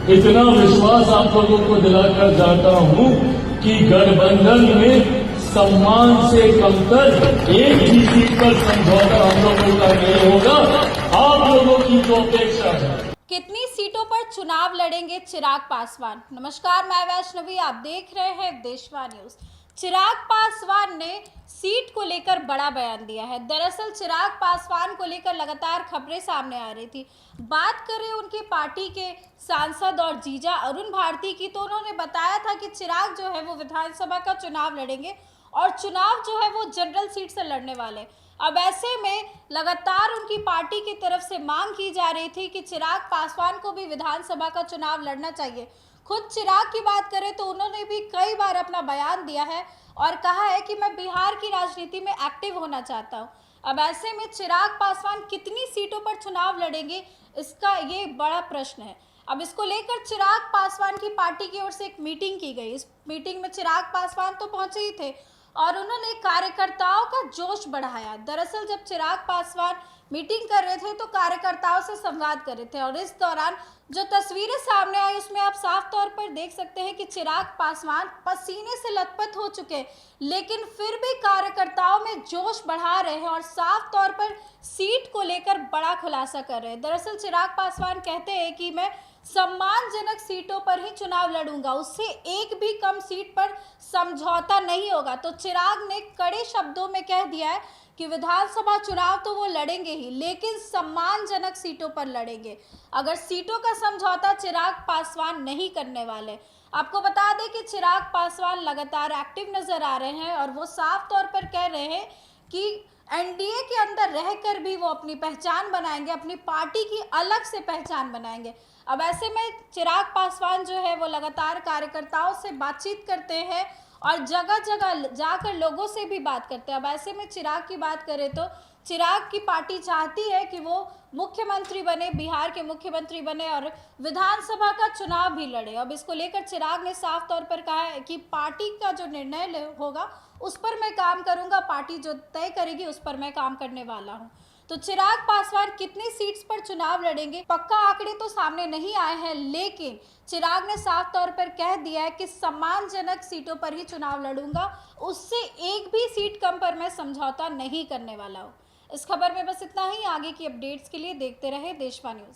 इतना विश्वास आप लोगों को दिलाकर जाता हूं कि गठबंधन में सम्मान से कमतर एक भी सीट पर समझौता हम लोगों का नहीं होगा। आप लोगों की जो अपेक्षा है। कितनी सीटों पर चुनाव लड़ेंगे चिराग पासवान। नमस्कार, मैं वैष्णवी, आप देख रहे हैं देशवा न्यूज। चिराग पासवान ने सीट को लेकर बड़ा बयान दिया है। दरअसल चिराग पासवान को लेकर लगातार खबरें सामने आ रही थी। बात करें उनकी पार्टी के सांसद और जीजा अरुण भारती की, तो उन्होंने बताया था कि चिराग जो है वो विधानसभा का चुनाव लड़ेंगे और चुनाव जो है वो जनरल सीट से लड़ने वाले। अब ऐसे में लगातार उनकी पार्टी की तरफ से मांग की जा रही थी कि चिराग पासवान को भी विधानसभा का चुनाव लड़ना चाहिए। खुद चिराग की बात करें तो उन्होंने भी कई बार अपना बयान दिया है और कहा है कि मैं बिहार की राजनीति में एक्टिव होना चाहता हूं। अब ऐसे में चिराग पासवान कितनी सीटों पर चुनाव लड़ेंगे, इसका ये बड़ा प्रश्न है। अब इसको लेकर चिराग पासवान की पार्टी की ओर से एक मीटिंग की गई। इस मीटिंग में चिराग पासवान तो पहुंचे ही थे और उन्होंने कार्यकर्ताओं का जोश बढ़ाया। दरअसल जब चिराग पासवान मीटिंग कर रहे थे तो कार्यकर्ताओं से संवाद कर रहे थे और इस दौरान जो तस्वीरें सामने आई उसमें आप साफ तौर पर देख सकते हैं कि चिराग पासवान पसीने से लथपथ हो चुके हैं, लेकिन फिर भी कार्यकर्ताओं में जोश बढ़ा रहे हैं और साफ तौर पर सीट को लेकर बड़ा खुलासा कर रहे हैं। दरअसल चिराग पासवान कहते हैं कि मैं सम्मानजनक सीटों पर ही चुनाव लड़ूंगा, उससे एक भी कम सीट पर समझौता नहीं होगा। तो चिराग ने कड़े शब्दों में कह दिया है कि विधानसभा चुनाव तो वो लड़ेंगे ही, लेकिन सम्मानजनक सीटों पर लड़ेंगे। अगर सीटों का समझौता चिराग पासवान नहीं करने वाले। आपको बता दें कि चिराग पासवान लगातार एक्टिव नजर आ रहे हैं और वो साफ तौर पर कह रहे हैं कि एनडीए के अंदर रहकर भी वो अपनी पहचान बनाएंगे, अपनी पार्टी की अलग से पहचान बनाएंगे। अब ऐसे में चिराग पासवान जो है वो लगातार कार्यकर्ताओं से बातचीत करते हैं और जगह जगह जाकर लोगों से भी बात करते हैं। अब ऐसे में चिराग की बात करें तो चिराग की पार्टी चाहती है कि वो मुख्यमंत्री बने, बिहार के मुख्यमंत्री बने और विधानसभा का चुनाव भी लड़े। अब इसको लेकर चिराग ने साफ तौर पर कहा है कि पार्टी का जो निर्णय होगा उस पर मैं काम करूंगा, पार्टी जो तय करेगी उस पर मैं काम करने वाला हूं। तो चिराग पासवान कितनी सीट्स पर चुनाव लड़ेंगे, पक्का आंकड़े तो सामने नहीं आए हैं, लेकिन चिराग ने साफ तौर पर कह दिया है कि सम्मानजनक सीटों पर ही चुनाव लड़ूंगा, उससे एक भी सीट कम पर मैं समझौता नहीं करने वाला हूं। इस खबर में बस इतना ही। आगे की अपडेट्स के लिए देखते रहे देशवा न्यूज।